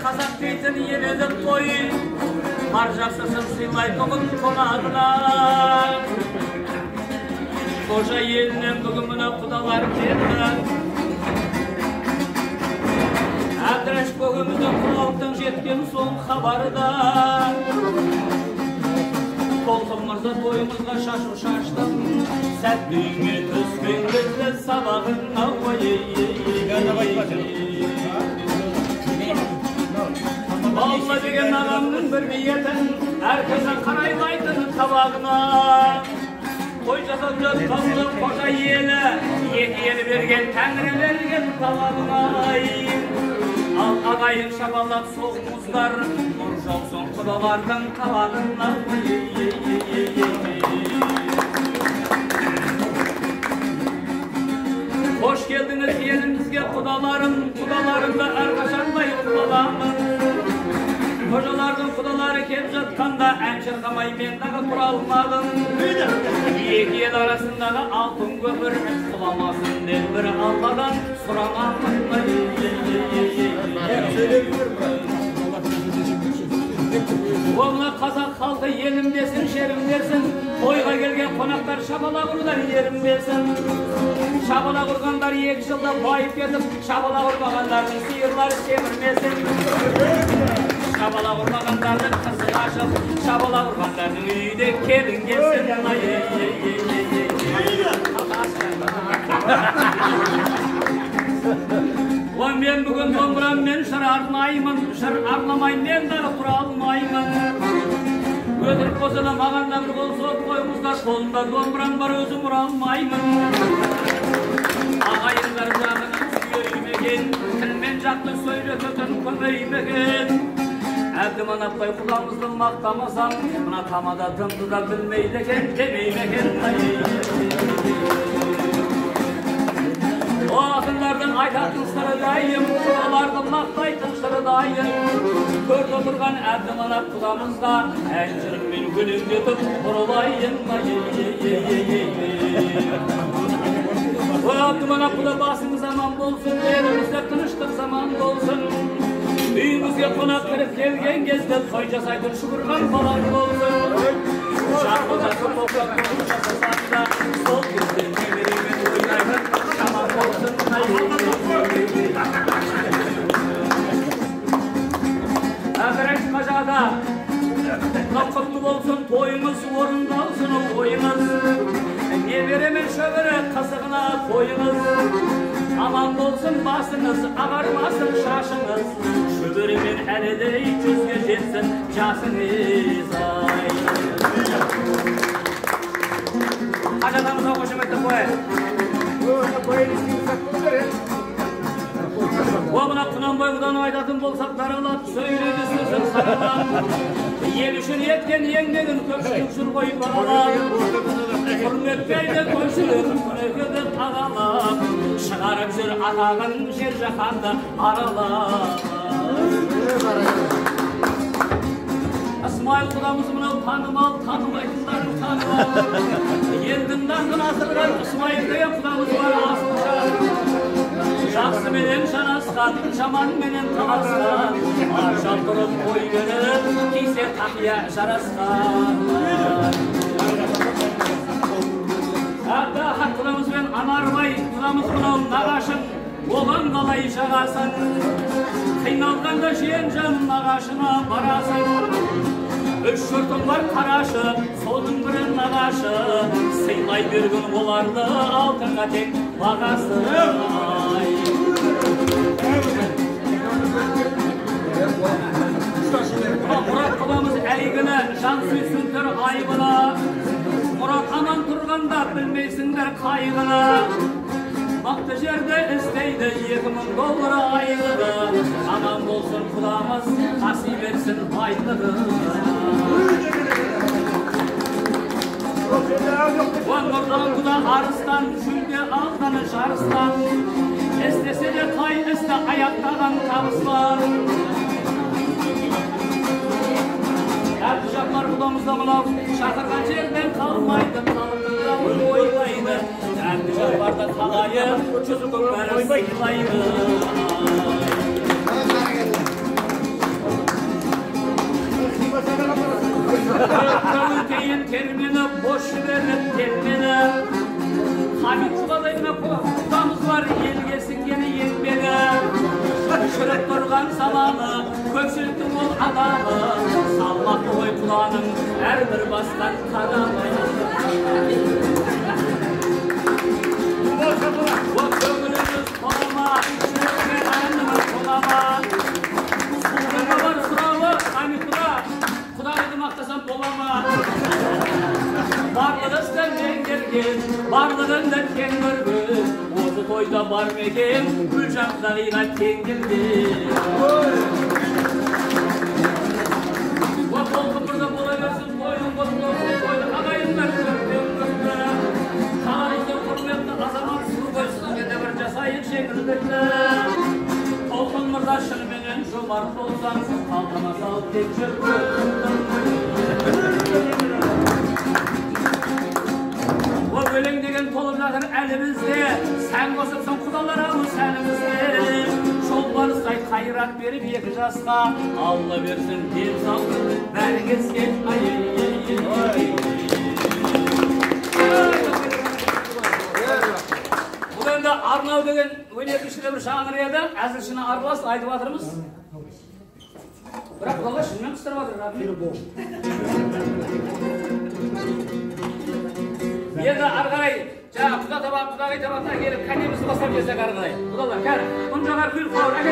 қазақ дейтін еледі той, бар жақсысын сыйлай бүгін қонағына. Қожа елінен бүгін мына құдалар келді. Әбдіраш бөгіміздің құлауттың жеткен соң хабарда. Толқын мырза тойымызға шашу шаштым, сәтті үйме түскен бізді сабағына Балла деген ағамның бір ниетін, әркесі қарайлайтын табағына. Той жасап жатқанды қожа елі, екі елі берген тәңірі берген табағына. Ал ағайын шабалап соғыңыздар, нұр жаусын құдалардың табағына. Hoş geldiniz елімізге құдаларым, құдаларымды әрқашандай құдаламын. Қожалардың құдалары келіп жатқанда ән шырқамай мен дағы тұра алмадым. Екі ел арасындағы алтын көпір құламасын деп бір Алладан сұрамамын. Оңна қазақ халқы елімдесін, шерімдесін, тойға келген қонақтар шабала ұрдар ерімдесін. Шабала ұрғандар екі жылда байып кетіп, шабала ұрмағандардың сиырлары семірмесін. Шабала ұрмағандардың қызы ашып, шабала ұрғандардың үйде келін келсін. Мен бүгін домбыраммен жыр арнаймын, жыр арнамай мен дағы тұра алмаймын. Өтірік болса да мағанда бір қол соқ қойыңыздар, қолымда домбырам бар өзім ұра алмаймын. Ағайындар жағынан сүйеймеген, тілмен жақты сөйлететін көмеймеген. Әбдіманаптай құдамызды мақтамасам, мына тамада тымды да білмейді екен, демеймеген. Ақындардың айтатын сыры дайым, олардың мақтайтын сыры дайым. Көрді отырған әбдіманап құдамызға, ән жырыңмен өлеңдетіп ұрылайын. Әбдіманап құда басыңыз аман болсын, елімізде тыныштық заман болсын. Үйімізге қонақ кіріп келген кезде той жасайтын шұбырған балаң болсын. Жақында көп оқып жасасанда, сол кезде немеремен ойнайтын шаман болсын. Әбірәш қажада, құтты болсын тойыңыз, орындалсын ойыңыз. Неберемен шөбірі қызығына қойыңыз. Аман болсын басыңыз, ағармасын шашыңыз. Шөбіремен әледей жүзге жетсін жасыңыз. Қажадамызға қошеметті қойын. Оғына Құнанбай бұдан айтатын болсақ даралап, сөйледі сөзін саралап. Ел үшін еткен еңбегін көпшілік жүр ғой бағалап. Құрметпейді көпшілік күнекеді ағалап. Шығарып жүр атағын жер жаһанды аралап. Ысмайыл құдамыз мынау танымал, танымайтындарын танымал. Елдің даңқын асырған Ысмайыл деген құдамыз бар асылша. Жақсы менен жанасқан, жаман менен таласқан. Аршал тұрып ой беріп, кейсе тақия жарасқан. Әбді ақат құдамыз бен Анарбай құдамыз мынау нағашын, оған қалай жағасын. Қиналғанда жиен жан нағашына барасың. Үш жұртың бар қарашы, соның бірі нағашы. Сыйлай берген оларды алтынға тең бағасы. Мұрат құдамыз әйгілі, жан сүйсіңдер айбылы. Мұрат аман тұрғанда білмейсіңдер қайғыны. Мақты жерде істейді $2000 айлығы. Аман болсын құдамыз, қаси берсін байлығы. Оңғырдан құда арыстан, жүлде алғаны жарыстан. Істесе де тай істі аяқтаған табыстан. Әбдіжаппар құдамызда мынау шақырған жерден қалмайды, қалқында ойлайды. Әбдіжаппарды қалайы, жүзі көк бәрі сыйлайды. заманы көпшіліктің ол адамы салмақты ой құланың әрбір басқан қадамы көңіліміз толама жүрген әніміз толама сұлдығы бар сұрауы хамидұға құдайды мақтасам бола ма барлығы істен меңгерген барлығында тең көрген осы тойда бар ма екен гүлжамдағиға тең келген толқынбырда бола берсін тойдың қосында тойды ағайындар тарихты құрметті азамат сұлу қойсызбен бір жасайық жеңілдікті толқынбырда шыныменен жомарт болсаң қалтама салып тек жүр өлең деген толып жатыр әлімізде сән қосып соң құдалар ау сәнімізде жолбарыстай қайрат беріп екі жасқа алла берсін денсаулық бәріңізге бұл енді арнау деген өнердің ішінде бір жанр еді әзілшіні аралас айтып жатырмыз бірақ құдалар шынымен қыстырып жатыр енді ары қарай жаңағы құда табақ құдағи табақтан келіп кәдемізді бастап жесек ары қарай құдалар кәне мұны жоғары құйрық бауыр